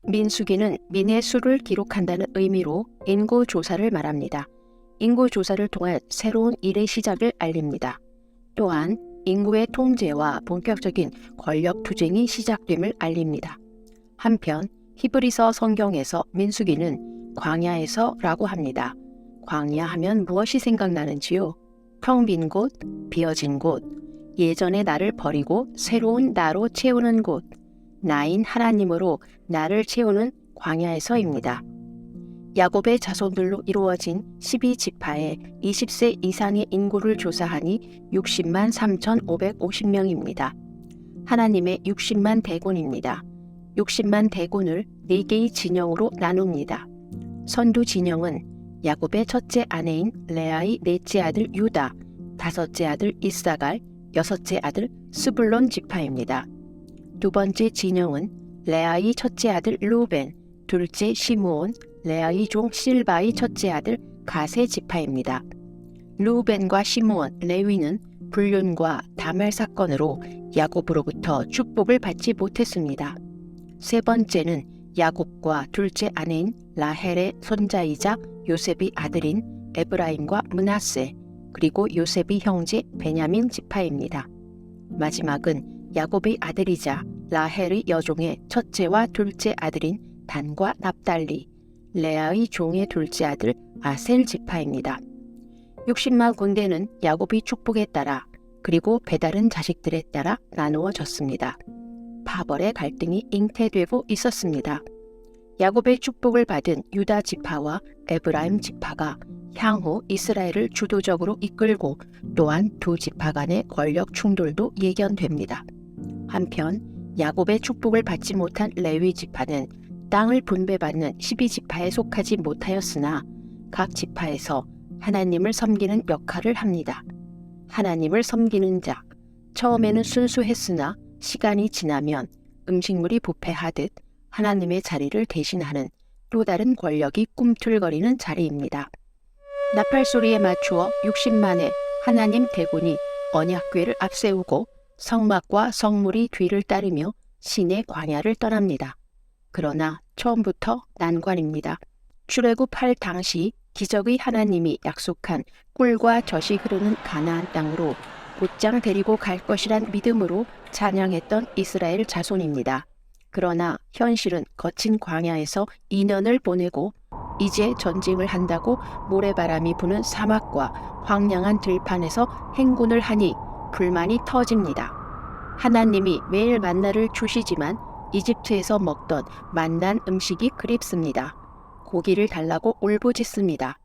민수기는 민의 수를 기록한다는 의미로 인구조사를 말합니다. 인구조사를 통한 새로운 일의 시작을 알립니다. 또한 인구의 통제와 본격적인 권력 투쟁이 시작됨을 알립니다. 한편 히브리서 성경에서 민수기는 광야에서라고 합니다. 광야 하면 무엇이 생각나는지요? 텅 빈 곳, 비어진 곳, 예전의 나를 버리고 새로운 나로 채우는 곳, 나인 하나님으로 나를 채우는 광야에서입니다. 야곱의 자손들로 이루어진 12지파의 20세 이상의 인구를 조사하니 60만 3,550명입니다. 하나님의 60만 대군입니다. 60만 대군을 4개의 진영으로 나눕니다. 선두 진영은 야곱의 첫째 아내인 레아의 넷째 아들 유다, 다섯째 아들 이사갈, 여섯째 아들 스불론 지파입니다. 두 번째 진영은 레아의 첫째 아들 루벤, 둘째 시므온, 레아의 종 실바의 첫째 아들 가세 지파입니다. 루벤과 시므온, 레위는 불륜과 다말 사건으로 야곱으로부터 축복을 받지 못했습니다. 세 번째는 야곱과 둘째 아내인 라헬의 손자이자 요셉의 아들인 에브라임과 므낫세, 그리고 요셉의 형제 베냐민 지파입니다. 마지막은 야곱의 아들이자 라헬의 여종의 첫째와 둘째 아들인 단과 납달리, 레아의 종의 둘째 아들 아셀 지파입니다. 60만 군대는 야곱의 축복에 따라 그리고 배다른 자식들에 따라 나누어졌습니다. 파벌의 갈등이 잉태되고 있었습니다. 야곱의 축복을 받은 유다 지파와 에브라임 지파가 향후 이스라엘을 주도적으로 이끌고 또한 두 지파 간의 권력 충돌도 예견됩니다. 한편 야곱의 축복을 받지 못한 레위 지파는 땅을 분배받는 12지파에 속하지 못하였으나 각 지파에서 하나님을 섬기는 역할을 합니다. 하나님을 섬기는 자, 처음에는 순수했으나 시간이 지나면 음식물이 부패하듯 하나님의 자리를 대신하는 또 다른 권력이 꿈틀거리는 자리입니다. 나팔소리에 맞추어 60만의 하나님 대군이 언약궤를 앞세우고 성막과 성물이 뒤를 따르며 신의 광야를 떠납니다. 그러나 처음부터 난관입니다. 출애굽 8 당시 기적의 하나님이 약속한 꿀과 젖이 흐르는 가나안 땅으로 곧장 데리고 갈 것이란 믿음으로 찬양했던 이스라엘 자손입니다. 그러나 현실은 거친 광야에서 2년을 보내고 이제 전쟁을 한다고 모래바람이 부는 사막과 황량한 들판에서 행군을 하니 불만이 터집니다. 하나님이 매일 만나를 주시지만 이집트에서 먹던 만난 음식이 그립습니다. 고기를 달라고 울부짖습니다.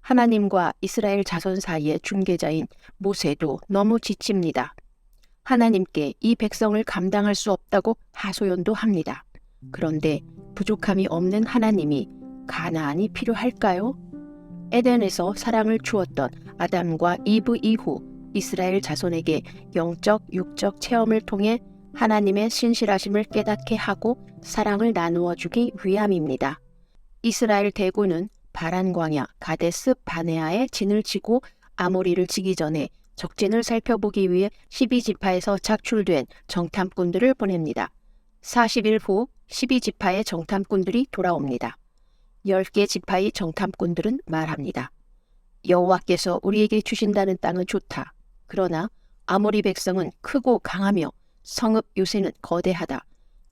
하나님과 이스라엘 자손 사이의 중개자인 모세도 너무 지칩니다. 하나님께 이 백성을 감당할 수 없다고 하소연도 합니다. 그런데 부족함이 없는 하나님이 가나안이 필요할까요? 에덴에서 사랑을 주었던 아담과 이브 이후 이스라엘 자손에게 영적, 육적 체험을 통해 하나님의 신실하심을 깨닫게 하고 사랑을 나누어 주기 위함입니다. 이스라엘 대군은 바란 광야 가데스 바네아에 진을 치고 아모리를 치기 전에 적진을 살펴보기 위해 12지파에서 작출된 정탐꾼들을 보냅니다. 40일 후 12지파의 정탐꾼들이 돌아옵니다. 10개 지파의 정탐꾼들은 말합니다. 여호와께서 우리에게 주신다는 땅은 좋다. 그러나 아모리 백성은 크고 강하며 성읍 요새는 거대하다.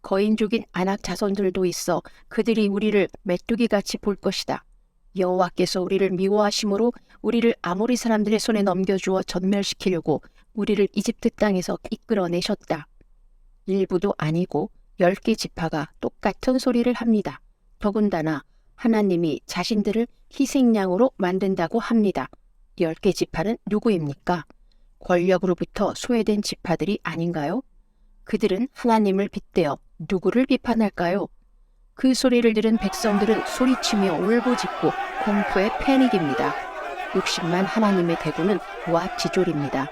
거인족인 아낙 자손들도 있어 그들이 우리를 메뚜기같이 볼 것이다. 여호와께서 우리를 미워하심으로 우리를 아모리 사람들의 손에 넘겨주어 전멸시키려고 우리를 이집트 땅에서 이끌어내셨다. 일부도 아니고 10개 지파가 똑같은 소리를 합니다. 더군다나 하나님이 자신들을 희생양으로 만든다고 합니다. 10개 지파는 누구입니까? 권력으로부터 소외된 지파들이 아닌가요? 그들은 하나님을 빗대어 누구를 비판할까요? 그 소리를 들은 백성들은 소리치며 울부짖고 공포에 패닉입니다. 60만 하나님의 대군은 부합지졸입니다.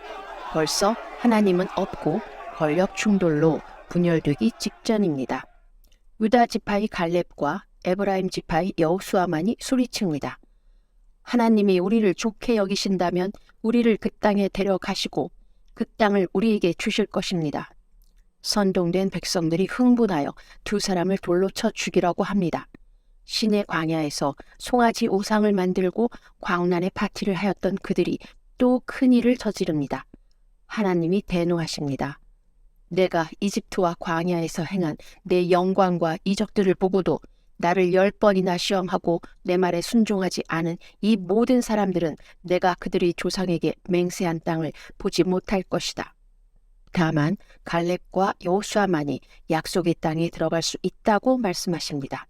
벌써 하나님은 없고 권력 충돌로 분열되기 직전입니다. 유다 지파의 갈렙과 에브라임 지파의 여호수아만이 소리칩니다. 하나님이 우리를 좋게 여기신다면 우리를 그 땅에 데려가시고 그 땅을 우리에게 주실 것입니다. 선동된 백성들이 흥분하여 두 사람을 돌로 쳐 죽이라고 합니다. 신의 광야에서 송아지 우상을 만들고 광란의 파티를 하였던 그들이 또 큰일을 저지릅니다. 하나님이 대노하십니다. 내가 이집트와 광야에서 행한 내 영광과 이적들을 보고도 나를 10번이나 시험하고 내 말에 순종하지 않은 이 모든 사람들은 내가 그들의 조상에게 맹세한 땅을 보지 못할 것이다. 다만 갈렙과 여호수아만이 약속의 땅에 들어갈 수 있다고 말씀하십니다.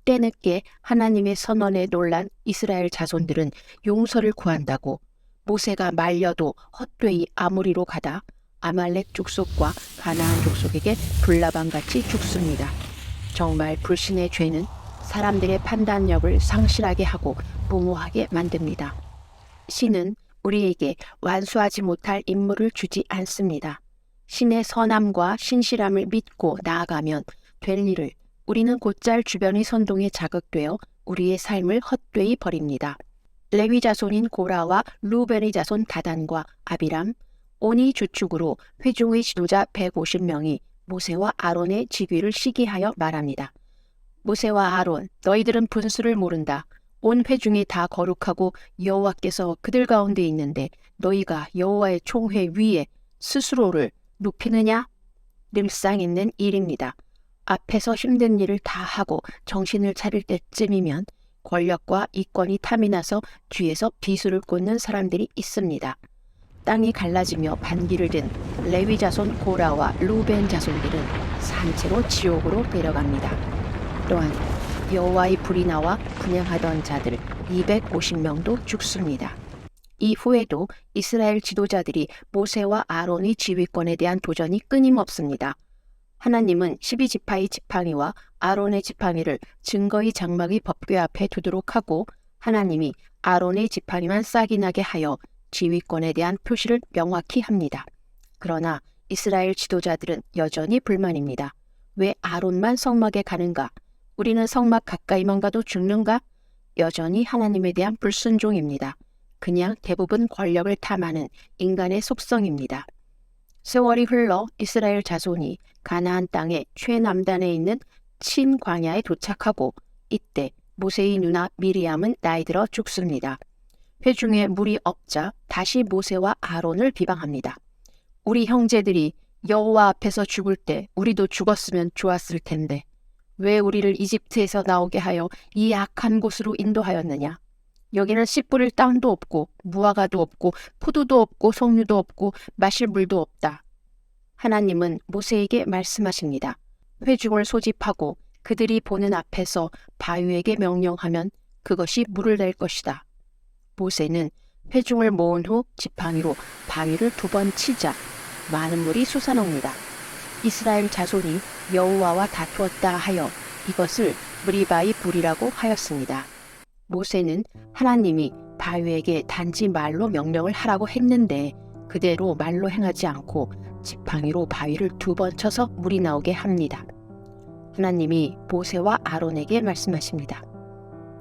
때늦게 하나님의 선언에 놀란 이스라엘 자손들은 용서를 구한다고 모세가 말려도 헛되이 아모리로 가다 아말렉 족속과 가나안 족속에게 불나방같이 죽습니다. 정말 불신의 죄는 사람들의 판단력을 상실하게 하고 무모하게 만듭니다. 신은 우리에게 완수하지 못할 임무를 주지 않습니다. 신의 선함과 신실함을 믿고 나아가면 될 일을 우리는 곧잘 주변의 선동에 자극되어 우리의 삶을 헛되이 버립니다. 레위 자손인 고라와 루벤의 자손 다단과 아비람, 온이 주축으로 회중의 지도자 150명이 모세와 아론의 직위를 시기하여 말합니다. 모세와 아론, 너희들은 분수를 모른다. 온 회중이 다 거룩하고 여호와께서 그들 가운데 있는데 너희가 여호와의 총회 위에 스스로를 높이느냐? 늘상 있는 일입니다. 앞에서 힘든 일을 다 하고 정신을 차릴 때쯤이면 권력과 이권이 탐이 나서 뒤에서 비수를 꽂는 사람들이 있습니다. 땅이 갈라지며 반기를 든 레위 자손 고라와 루벤 자손들은 산채로 지옥으로 내려갑니다. 또한 여호와의 불이 나와 분향하던 자들 250명도 죽습니다. 이후에도 이스라엘 지도자들이 모세와 아론의 지휘권에 대한 도전이 끊임없습니다. 하나님은 12지파의 지팡이와 아론의 지팡이를 증거의 장막의 법궤 앞에 두도록 하고 하나님이 아론의 지팡이만 싹이 나게 하여 지휘권에 대한 표시를 명확히 합니다. 그러나 이스라엘 지도자들은 여전히 불만입니다. 왜 아론만 성막에 가는가? 우리는 성막 가까이만 가도 죽는가? 여전히 하나님에 대한 불순종입니다. 그냥 대부분 권력을 탐하는 인간의 속성입니다. 세월이 흘러 이스라엘 자손이 가나안 땅의 최남단에 있는 친광야에 도착하고 이때 모세의 누나 미리암은 나이 들어 죽습니다. 회중에 물이 없자 다시 모세와 아론을 비방합니다. 우리 형제들이 여호와 앞에서 죽을 때 우리도 죽었으면 좋았을 텐데 왜 우리를 이집트에서 나오게 하여 이 악한 곳으로 인도하였느냐? 여기는 씨 뿌릴 땅도 없고 무화과도 없고 포도도 없고 석류도 없고 마실 물도 없다. 하나님은 모세에게 말씀하십니다. 회중을 소집하고 그들이 보는 앞에서 바위에게 명령하면 그것이 물을 낼 것이다. 모세는 회중을 모은 후 지팡이로 바위를 2번 치자 많은 물이 솟아나옵니다. 이스라엘 자손이 여호와와 다투었다 하여 이것을 무리바의 불이라고 하였습니다. 모세는 하나님이 바위에게 단지 말로 명령을 하라고 했는데 그대로 말로 행하지 않고 지팡이로 바위를 2번 쳐서 물이 나오게 합니다. 하나님이 모세와 아론에게 말씀하십니다.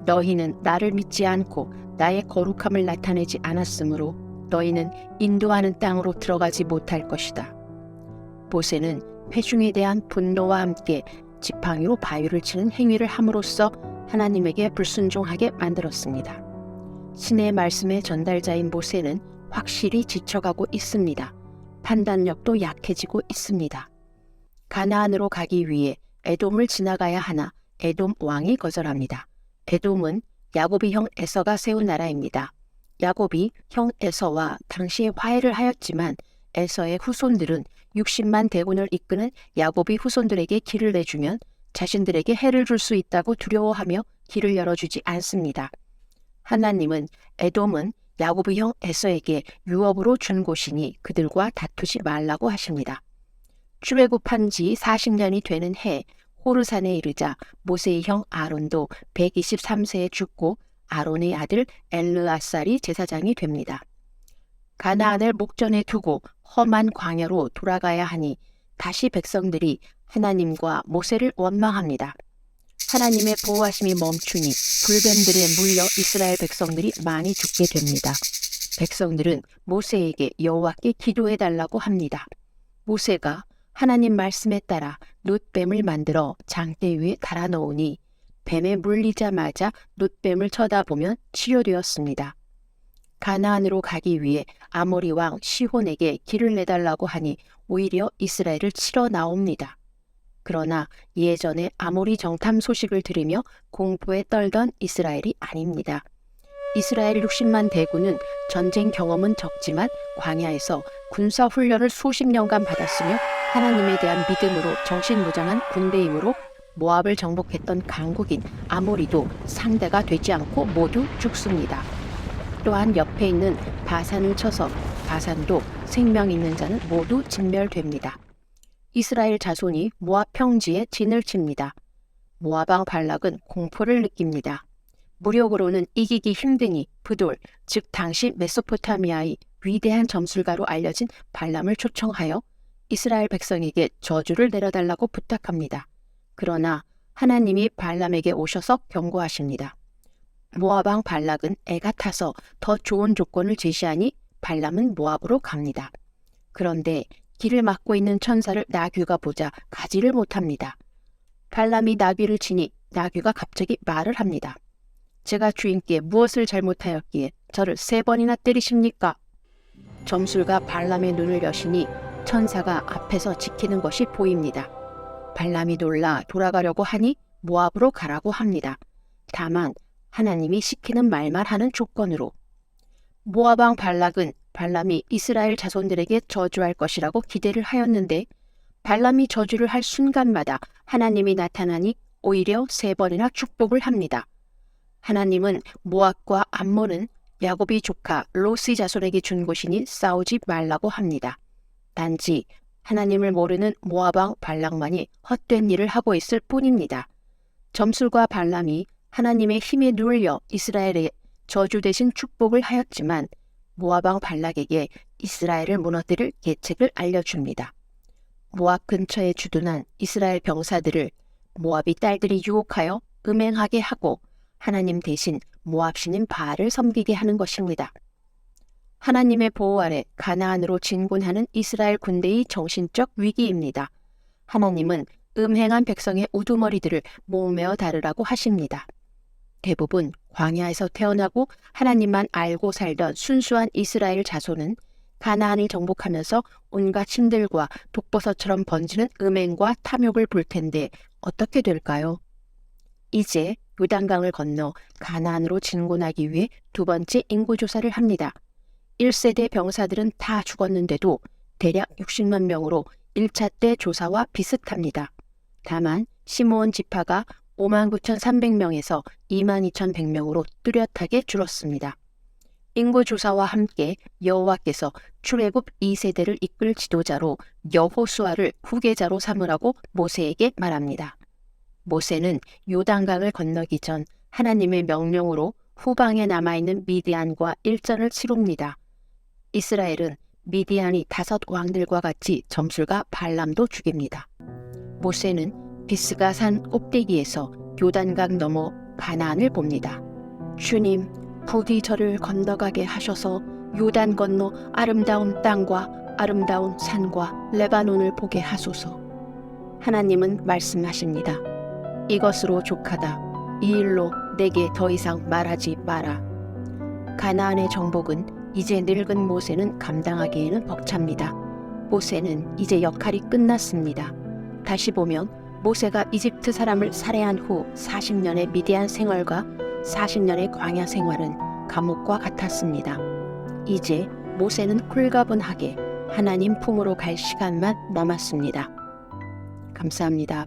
너희는 나를 믿지 않고 나의 거룩함을 나타내지 않았으므로 너희는 인도하는 땅으로 들어가지 못할 것이다. 모세는 회중에 대한 분노와 함께 지팡이로 바위를 치는 행위를 함으로써 하나님에게 불순종하게 만들었습니다. 신의 말씀의 전달자인 모세는 확실히 지쳐가고 있습니다. 판단력도 약해지고 있습니다. 가나안으로 가기 위해 에돔을 지나가야 하나 에돔 왕이 거절합니다. 에돔은 야곱의 형 에서가 세운 나라입니다. 야곱이 형 에서와 당시에 화해를 하였지만 에서의 후손들은 60만 대군을 이끄는 야곱의 후손들에게 길을 내주면 자신들에게 해를 줄 수 있다고 두려워하며 길을 열어주지 않습니다. 하나님은 에돔은 야곱의 형 에서에게 유업으로 준 곳이니 그들과 다투지 말라고 하십니다. 출애굽한 지 40년이 되는 해 호르산에 이르자 모세의 형 아론도 123세에 죽고 아론의 아들 엘르아살이 제사장이 됩니다. 가나안을 목전에 두고 험한 광야로 돌아가야 하니 다시 백성들이 하나님과 모세를 원망합니다. 하나님의 보호하심이 멈추니 불뱀들에 물려 이스라엘 백성들이 많이 죽게 됩니다. 백성들은 모세에게 여호와께 기도해달라고 합니다. 모세가 하나님 말씀에 따라 놋뱀을 만들어 장대 위에 달아 놓으니 뱀에 물리자마자 놋뱀을 쳐다보면 치료되었습니다. 가나안으로 가기 위해 아모리 왕 시혼에게 길을 내달라고 하니 오히려 이스라엘을 치러 나옵니다. 그러나 예전에 아모리 정탐 소식을 들으며 공포에 떨던 이스라엘이 아닙니다. 이스라엘 60만 대군은 전쟁 경험은 적지만 광야에서 군사 훈련을 수십 년간 받았으며 하나님에 대한 믿음으로 정신무장한 군대이므로 모압을 정복했던 강국인 아모리도 상대가 되지 않고 모두 죽습니다. 또한 옆에 있는 바산을 쳐서 바산도 생명 있는 자는 모두 진멸됩니다. 이스라엘 자손이 모압 평지에 진을 칩니다. 모압 왕 발락은 공포를 느낍니다. 무력으로는 이기기 힘드니 브돌, 즉 당시 메소포타미아의 위대한 점술가로 알려진 발람을 초청하여 이스라엘 백성에게 저주를 내려달라고 부탁합니다. 그러나 하나님이 발람에게 오셔서 경고하십니다. 모압 왕 발락은 애가 타서 더 좋은 조건을 제시하니 발람은 모압으로 갑니다. 그런데 길을 막고 있는 천사를 나귀가 보자 가지를 못합니다. 발람이 나귀를 치니 나귀가 갑자기 말을 합니다. 제가 주인께 무엇을 잘못하였기에 저를 3번이나 때리십니까? 점술가 발람의 눈을 여시니 천사가 앞에서 지키는 것이 보입니다. 발람이 놀라 돌아가려고 하니 모압으로 가라고 합니다. 다만 하나님이 시키는 말만 하는 조건으로. 모압 왕 발락은 발람이 이스라엘 자손들에게 저주할 것이라고 기대를 하였는데 발람이 저주를 할 순간마다 하나님이 나타나니 오히려 3번이나 축복을 합니다. 하나님은 모압과 암몬은 야곱이 조카 롯의 자손에게 준 곳이니 싸우지 말라고 합니다. 단지 하나님을 모르는 모압 왕 발락만이 헛된 일을 하고 있을 뿐입니다. 점술과 발람이 하나님의 힘에 눌려 이스라엘에 저주 대신 축복을 하였지만 모압 왕 발락에게 이스라엘을 무너뜨릴 계책을 알려줍니다. 모압 근처에 주둔한 이스라엘 병사들을 모압이 딸들이 유혹하여 음행하게 하고 하나님 대신 모압 신인 바알을 섬기게 하는 것입니다. 하나님의 보호 아래 가나안으로 진군하는 이스라엘 군대의 정신적 위기입니다. 하나님은 음행한 백성의 우두머리들을 목매어 다르라고 하십니다. 대부분 광야에서 태어나고 하나님만 알고 살던 순수한 이스라엘 자손은 가나안을 정복하면서 온갖 신들과 독버섯처럼 번지는 음행과 탐욕을 볼 텐데 어떻게 될까요? 이제 요단강을 건너 가나안으로 진군하기 위해 2번째 인구조사를 합니다. 1세대 병사들은 다 죽었는데도 대략 60만 명으로 1차 때 조사와 비슷합니다. 다만 시므온 지파가 59,300명에서 22,100명으로 뚜렷하게 줄었습니다. 인구조사와 함께 여호와께서 출애굽 2세대를 이끌 지도자로 여호수아를 후계자로 삼으라고 모세에게 말합니다. 모세는 요단강을 건너기 전 하나님의 명령으로 후방에 남아있는 미디안과 일전을 치룹니다. 이스라엘은 미디안이 5 왕들과 같이 점술가 발람도 죽입니다. 모세는 비스가 산 꼭대기에서 요단강 넘어 가나안을 봅니다. 주님, 부디 저를 건너가게 하셔서 요단 건너 아름다운 땅과 아름다운 산과 레바논을 보게 하소서. 하나님은 말씀하십니다. 이것으로 족하다. 이 일로 내게 더 이상 말하지 마라. 가나안의 정복은 이제 늙은 모세는 감당하기에는 벅찹니다. 모세는 이제 역할이 끝났습니다. 다시 보면 모세가 이집트 사람을 살해한 후 40년의 미디안 생활과 40년의 광야 생활은 감옥과 같았습니다. 이제 모세는 홀가분하게 하나님 품으로 갈 시간만 남았습니다. 감사합니다.